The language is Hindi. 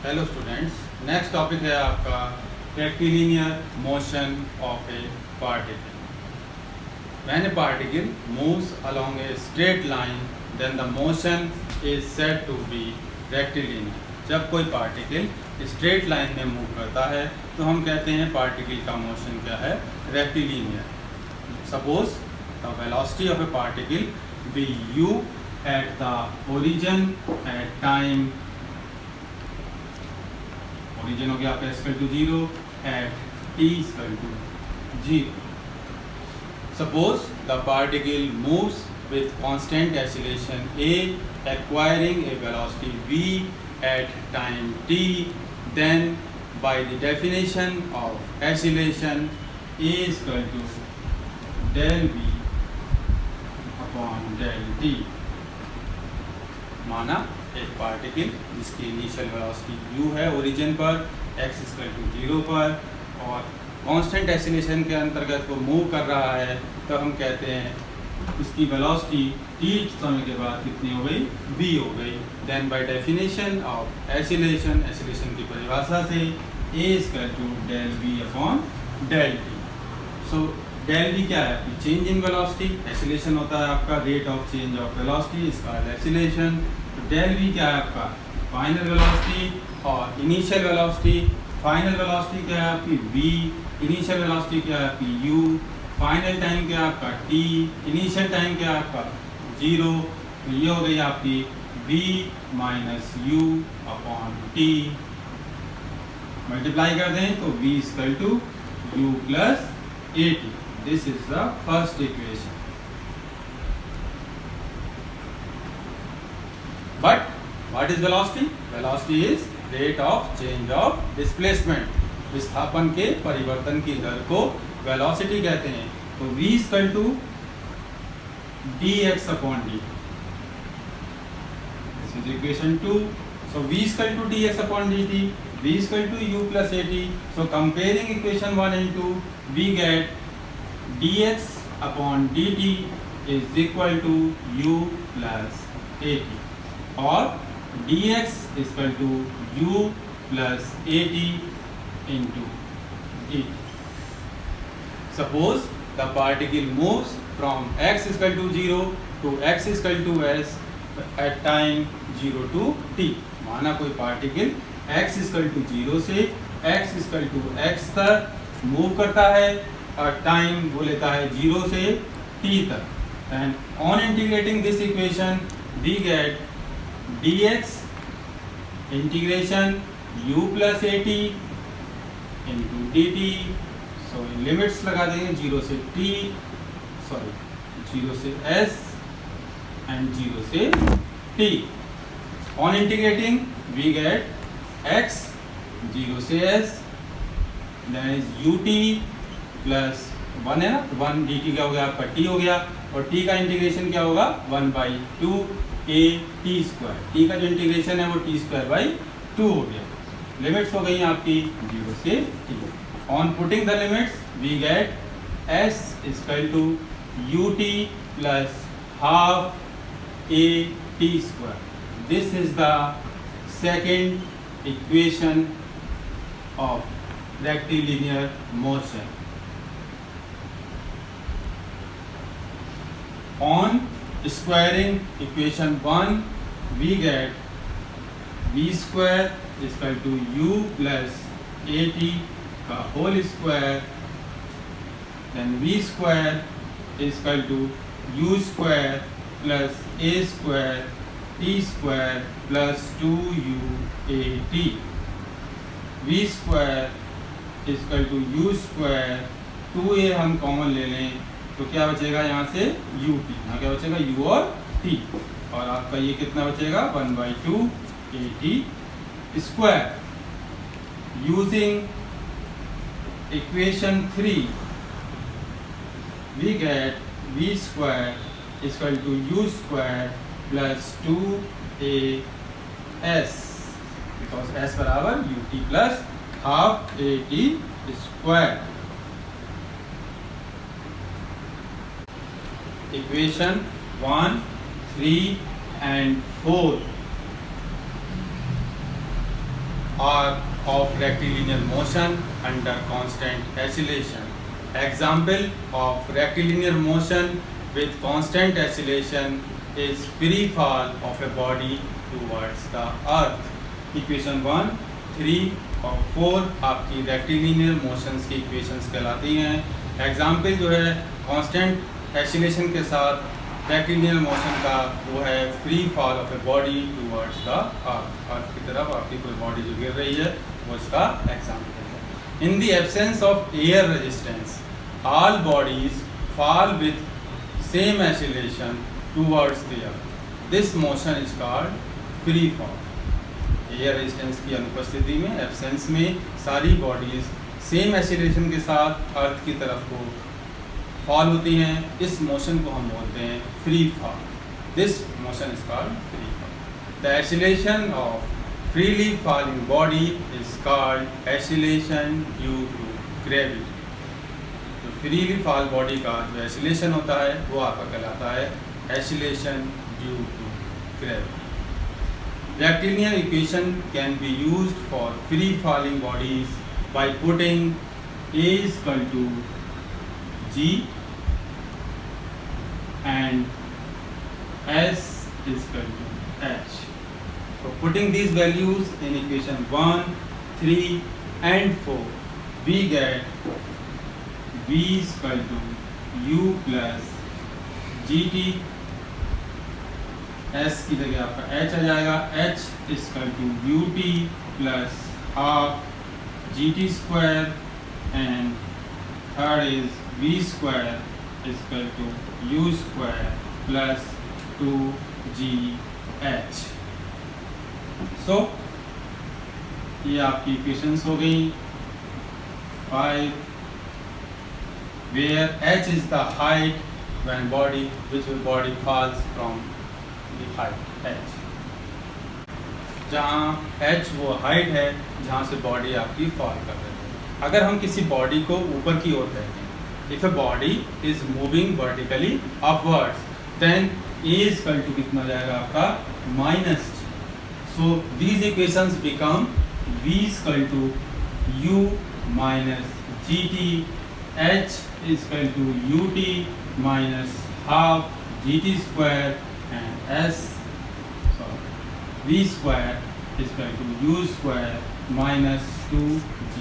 हेलो स्टूडेंट्स, नेक्स्ट टॉपिक है आपका rectilinear motion of a particle. When a particle moves along a straight line then the motion is said to be rectilinear. जब कोई पार्टिकल स्ट्रेट लाइन में मूव करता है तो हम कहते हैं पार्टिकल का मोशन क्या है, rectilinear. Suppose the velocity of a particle be u at the origin at time, origin हो गया आपका equal to 0 at t equal to 0। Suppose the particle moves with constant acceleration a acquiring a velocity v at time t, then by the definition of acceleration a is equal to del v upon del t। माना एक पार्टिकल जिसकी इनिशियल वेलोसिटी u है ओरिजिन पर, x इक्वल टू 0 पर, और कांस्टेंट एक्सीलरेशन के अंतर्गत वो मूव कर रहा है, तो हम कहते हैं उसकी वेलोसिटी t समय के बाद कितनी हो गई, v हो गई। Then by definition of acceleration, acceleration की परिभाषा से a equal to del v upon del t। So del v क्या है, चेंज इन वेलोसिटी, एक्सीलरेशन होता है आपका rate of change of velocity, इसका एक्सीलरेशन। तो डेल v क्या है आपका फाइनल वेलोसिटी, और इनिशियल वेलोसिटी, फाइनल वेलोसिटी क्या है आपकी v, इनिशियल वेलोसिटी क्या है आपकी u, फाइनल टाइम क्या है आपका t, इनिशियल टाइम क्या है आपका 0। तो ये हो गई आपकी v minus u upon t। Multiply कर दें तो v equal to u plus at। This is the first equation. But what is velocity? Velocity is rate of change of displacement. विस्थापन के परिवर्तन की दर को velocity कहते हैं। तो v equal to dx upon dt. This is equation 2. So v equal to dx upon dt, v equal to u plus at. So comparing equation 1 and 2, we get dx upon dt is equal to u plus at, or dx is equal to u plus at into dt. Suppose the particle moves from x is equal to 0 to x is equal to s at time 0 to t। माना कोई particle x is equal to 0 से x is equal to x तक मूव करता है, और टाइम वो लेता है 0 से t तक। And on integrating this equation we get dx integration u plus at into dt। So limits लगा देंगे 0 से t, सॉरी 0 से s एंड 0 से t। On integrating we get x 0 से s, that is ut plus 1 है ना, 1 dt क्या हो गया आपका t हो गया, और t का इंटीग्रेशन क्या होगा 1/2 a t स्क्वायर। t का जो इंटीग्रेशन है वो t स्क्वायर बाई 2 हो गया। लिमिट्स हो गई आपकी 0 से t। On putting the limits we get s equal to ut plus half a t square. This is the second equation of rectilinear motion. On squaring equation 1, we get v square is equal to u plus at का whole square, then v square is equal to u square plus a square t square plus 2uat। v square is equal to u square, 2a हम कॉमन ले लें तो क्या बचेगा यहाँ से ut, यहाँ क्या बचेगा u और t, और आपका ये कितना बचेगा 1/2 at square. Using equation 3 we get v square equal to u square plus 2as, because s बराबर ut plus half at square. Equation 1, 3 and 4 arc of rectilinear motion under constant acceleration. Example of rectilinear motion with constant acceleration is free fall of a body towards the earth. Equation 1, 3 और 4 आपकी रेक्टिलिनियर मोशंस की इक्वेशंस कहलाती हैं. एग्जाम्पल जो है कांस्टेंट एक्सीलरेशन के साथ रेक्टिलिनियर मोशन का वो है free fall of a body towards the earth. Earth की तरफ आपकी कोई बॉडी जो गिर रही है वो इसका एग्जाम्पल है. In the absence of air resistance all bodies fall with same acceleration towards the earth. This motion is called free fall. Air resistance की अनुपस्थिति में, एब्सेंस में सारी बॉडीज सेम एक्सीलरेशन के साथ अर्थ की तरफ को फॉल होती हैं. इस मोशन को हम बोलते हैं free fall. This motion is called free fall. The acceleration of freely falling body is called acceleration due to gravity. तो फ्रीली फॉल बॉडी का जो एक्सीलरेशन होता है वो आपका कहलाता है acceleration due to gravity. Rectilinear equation can be used for free falling bodies by putting A is equal to G and S is equal to H. So putting these values in equation 1, 3 and 4, we get V is equal to U plus GT. S की जगह आपका H आ जाएगा. H is equal to u t plus half g t square and third is V square is equal to u square plus 2GH. So ये आपकी इक्वेशंस हो गई. 5 where H is the height when body falls from height h. जहाँ h वो हाइट है जहाँ से बॉडी आपकी फॉल कर रही है. अगर हम किसी बॉडी को ऊपर की ओर कहते हैं, if a body is moving vertically upwards then a is equal to कितना जाएगा आपका -g. So these equations become v is equal to u minus gt, h is equal to ut minus half gt square and V square is equal to U square minus 2G.